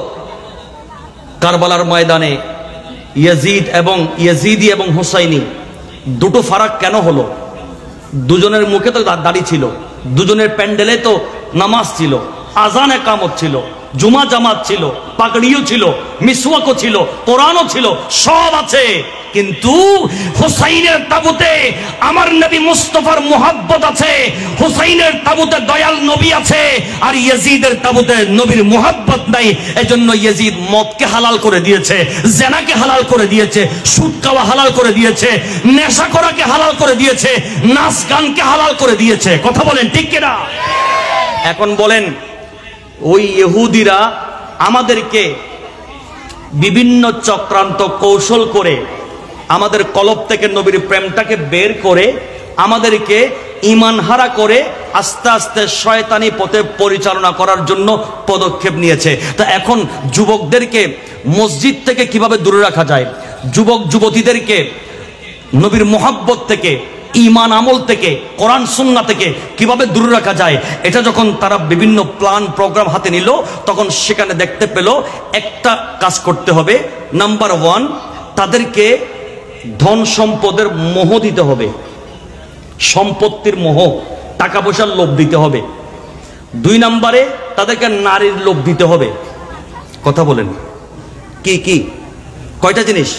কারবালার ময়দানে ইয়াজিদি এবং হুসাইনি দুটো ফারাক কেন হলো? দুজনের মুখে তো দাড়ি ছিল, দুজনের প্যান্ডেলে তো নামাজ ছিল, আজান একামত ছিল, জুমা জামাত ছিল, পাগড়িও ছিল, মিসওয়াকও ছিল, কোরআনও ছিল, সব আছে। কিন্তু হুসাইনের তাবুতে আমার নবী মুস্তাফার মুহাব্বত আছে, হুসাইনের তাবুতে দয়াল নবী আছে, আর ইয়াজিদের তাবুতে নবীর মুহাব্বত নাই। এজন্য ইয়াজিদ মদকে হালাল করে দিয়েছে, জেনাকে হালাল করে দিয়েছে, সুদ খাওয়া হালাল করে দিয়েছে, নেশা করাকে হালাল করে দিয়েছে, নাচ গানকে হালাল করে দিয়েছে। কথা বলেন ঠিক কিনা? এখন বলেন, ওই ইহুদিরা আমাদেরকে বিভিন্ন চক্রান্ত কৌশল করে আমাদের কলব থেকে নবীর প্রেমটাকে বের করে আমাদেরকে ঈমান হারা করে আস্তে আস্তে শয়তানি পথে পরিচালনা করার জন্য পদক্ষেপ নিয়েছে। তা এখন যুবকদেরকে মসজিদ থেকে কিভাবে দূরে রাখা যায়, যুবক যুবতীদেরকে নবীর মোহাব্বত থেকে, ঈমান আমল থেকে, কোরআন সুন্নাহ থেকে কিভাবে দূরে রাখা যায়, এটা যখন তারা বিভিন্ন প্ল্যান প্রোগ্রাম হাতে নিল, তখন সেখানে দেখতে পেল একটা কাজ করতে হবে। নাম্বার 1, তাদেরকে ধন সম্পদের মোহ দিতে হবে, সম্পত্তির মোহ, টাকা পয়সার লোভ দিতে হবে। 2 নম্বরে তাদেরকে নারীর লোভ দিতে হবে। কথা বলেন, কি কি কয়টা জিনিস?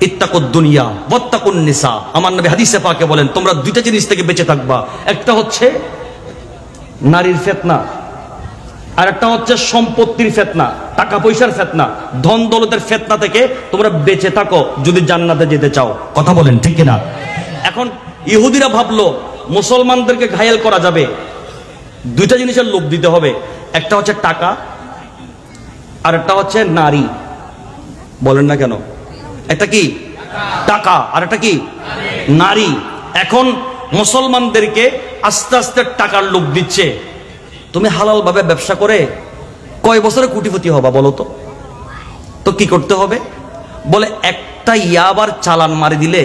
ইত্তাকুদ দুনিয়া ওয়াত্তাকুন নিসা। আমার নবী হাদিসে পাকে বলেন, তোমরা 2টা জিনিস থেকে বেঁচে থাকবা। একটা হচ্ছে নারীর ফিতনা, আর একটা হচ্ছে সম্পত্তির ফিতনা, টাকা পয়সার ফিতনা, ধন দৌলতের ফিতনা থেকে তোমরা বেঁচে থাকো যদি জান্নাতে যেতে চাও। কথা বলেন ঠিক কিনা? এখন ইহুদিরা ভাবলো মুসলমানদেরকে ঘায়েল করা যাবে, 2টা জিনিসের লোভ দিতে হবে। একটা হচ্ছে টাকা, আর একটা হচ্ছে নারী। বলেন না কেন? একটা কি টাকা, আর একটা কি নারী। এখন মুসলমানদেরকে আস্তে আস্তে টাকার লোভ দিচ্ছে। তুমি হালাল ভাবে ব্যবসা করে কয় বছরে কোটিপতি হবা বলো তো? তো কি করতে হবে? বলে একটা ইয়াবার চালান মারি দিলে,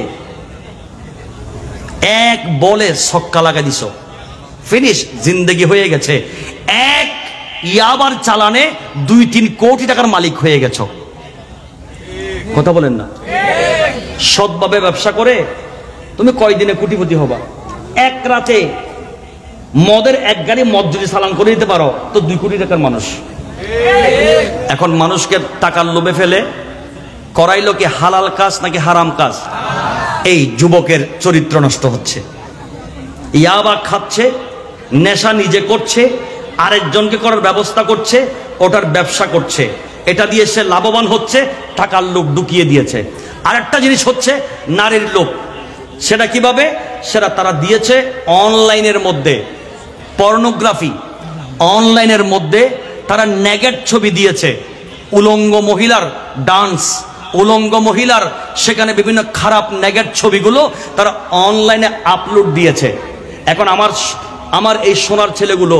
এক বলে ছক্কা লাগা দিছো, ফিনিশ, জিন্দেগি হয়ে গেছে। এক ইয়াবার চালানে 2-3 কোটি টাকার মালিক হয়ে গেছো। কথা বলেন না? সৎভাবে ব্যবসা করে তুমি কয়দিনে কোটিপতি হবা? এক রাতে মদের 1 গাড়ি মদ যদি চালান করে দিতে পারো তো 2 কোটি টাকার মানুষ। এখন মানুষকে টাকার লোভে ফেলে করাইলো কি হালাল কাজ নাকি হারাম কাজ? এই যুবকের চরিত্র নষ্ট হচ্ছে। ইয়াবা খাচ্ছে, নেশা নিজে করছে, আরেকজনকে করার ব্যবস্থা করছে, ওটার ব্যবসা করছে, এটা দিয়ে সে লাভবান হচ্ছে, টাকার লোভ ঢুকিয়ে দিয়েছে। আরেকটা জিনিস হচ্ছে নারীর লোভ। সেটা কিভাবে? সেটা তারা দিয়েছে অনলাইনের মধ্যে, পর্নোগ্রাফি, অনলাইনের মধ্যে তারা নেগেট ছবি দিয়েছে, উলঙ্গ মহিলার ডান্স, উলঙ্গ মহিলার সেখানে বিভিন্ন খারাপ নেগেট ছবিগুলো তারা অনলাইনে আপলোড দিয়েছে। এখন আমার এই সোনার ছেলেগুলো,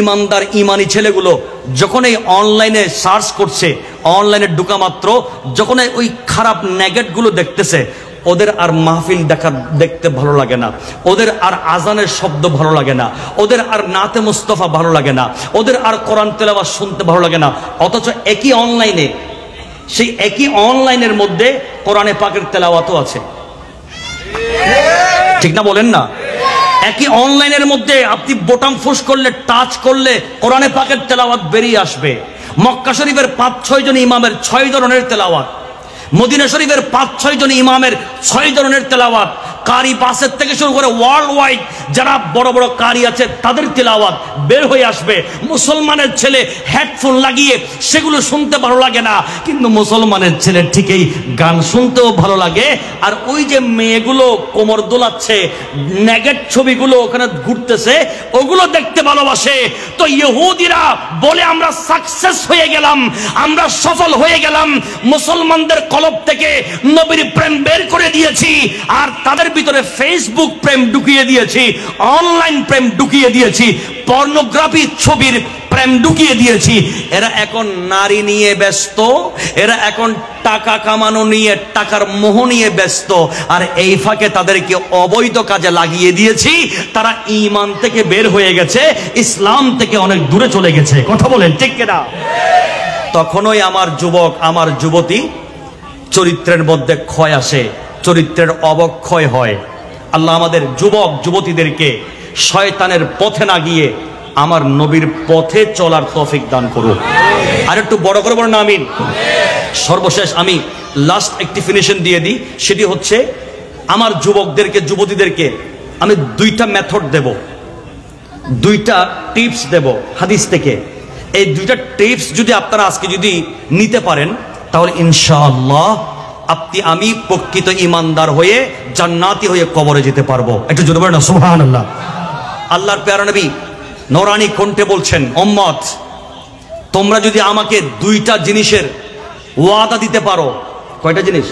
ইমানদার ইমানি ছেলেগুলো যখন এই অনলাইনে সার্চ করছে, অনলাইনে ঢুকা মাত্র যখন ওই খারাপ নেগেটগুলো দেখতেছে, ওদের আর মাহফিল দেখতে ভালো লাগে না, ওদের আর আজানের শব্দ ভালো লাগে না, ওদের আর নাতে মুস্তফা ভালো লাগে না, ওদের আর কোরআন তেলাওয়াত শুনতে ভালো লাগে না। অথচ একই অনলাইনে, সেই একই অনলাইনের মধ্যে কোরআনে পাকের তেলাওয়াতও আছে, ঠিক না বলেন না? একই অনলাইনের মধ্যে আপনি বোতাম ফুস করলে, টাচ করলে কোরআনে পাকের তেলাওয়াত বেরিয়ে আসবে। মক্কা শরীফের 5-6 জন ইমামের 6 ধরনের তেলাওয়াত, মদিনা শরীফের 5-6 জন ইমামের 6 ধরনের তেলাওয়াত, কারি পাসের থেকে শুরু করে ওয়ার্ল্ড ওয়াইড যারা বড় বড় কারি আছে তাদের তেলাওয়াত বের হয়ে আসবে। মুসলমানের ছেলে হেডফোন লাগিয়ে সেগুলো শুনতে ভালো লাগে না, কিন্তু মুসলমানের ছেলে ঠিকই গান শুনতেও ভালো লাগে। আর ওই যে মেয়েগুলো কোমর দোলাচ্ছে, নেগেট ছবিগুলো ওখানে ঘুরতেছে, ওগুলো দেখতে ভালোবাসে। তো ইহুদিরা বলে আমরা সাকসেস হয়ে গেলাম, আমরা সফল হয়ে গেলাম, মুসলমানদের কলব থেকে নবীর প্রেম বের করে দিয়েছি, আর তাদের ভিতরে ফেসবুক প্রেম ঢুকিয়ে দিয়েছি, অনলাইন প্রেম ঢুকিয়ে দিয়েছি, পর্নোগ্রাফি ছবির প্রেম ঢুকিয়ে দিয়েছি। এরা এখন নারী নিয়ে ব্যস্ত, এরা এখন টাকা কামানো নিয়ে, টাকার মোহ নিয়ে ব্যস্ত, আর এই ফাঁকে তাদেরকে অবৈধ কাজে লাগিয়ে দিয়েছি। তারা ঈমান থেকে বের হয়ে গেছে, ইসলাম থেকে অনেক দূরে চলে গেছে। কথা বলেন ঠিক কিনা? তখনই আমার যুবক, আমার যুবতী চরিত্রের মধ্যে ক্ষয় আসে, চরিত্রের অবক্ষয় হয়। আল্লাহ আমাদের যুবক যুবতীদেরকে শয়তানের পথে না গিয়ে আমার নবীর পথে চলার তৌফিক দান করুন। আর একটু বড় করে বলেন আমিন। সর্বশেষ আমি লাস্ট একটি ফিনিশন দিয়ে দিই, সেটি হচ্ছে আমার যুবকদেরকে, যুবতীদেরকে আমি 2টা মেথড দেব, 2টা টিপস দেব হাদিস থেকে। এই 2টা টিপস যদি আপনারা আজকে যদি নিতে পারেন, তাহলে ইনশাআল্লাহ আমি প্রকৃত ইমানদার হয়ে জান্নাতি হয়ে কবরে যেতে পারবো। একটু জোরে বলেন না সুবহানাল্লাহ। আল্লাহর প্যারা নবী নূরানী কণ্ঠে বলছেন, উম্মত তোমরা যদি আমাকে 2টা জিনিসের ওয়াদা দিতে পারো। কয়টা জিনিস?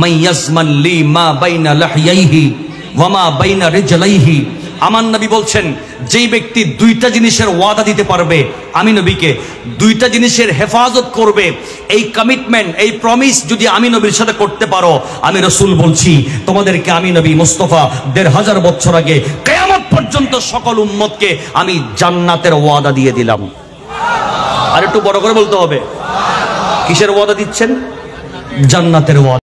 মাইয়াজমান লি মা বাইনা লাহইহি ওয়া মা বাইনা রিজলাইহি। আমার নবী বলছেন, যেই ব্যক্তি 2টা জিনিসের ওয়াদা দিতে পারবে, আমি নবীকে 2টা জিনিসের হেফাজত করবে, এই কমিটমেন্ট, এই প্রমিস যদি আমি নবীর সাথে করতে পারো, আমি রাসূল বলছি তোমাদেরকে আমি নবী মুস্তাফা 1500 বছর আগে কিয়ামত পর্যন্ত সকল উম্মতকে আমি জান্নাতের ওয়াদা দিয়ে দিলাম। আর একটু বড় করে বলতে হবে, কিসের ওয়াদা দিচ্ছেন? জান্নাতের ওয়াদা।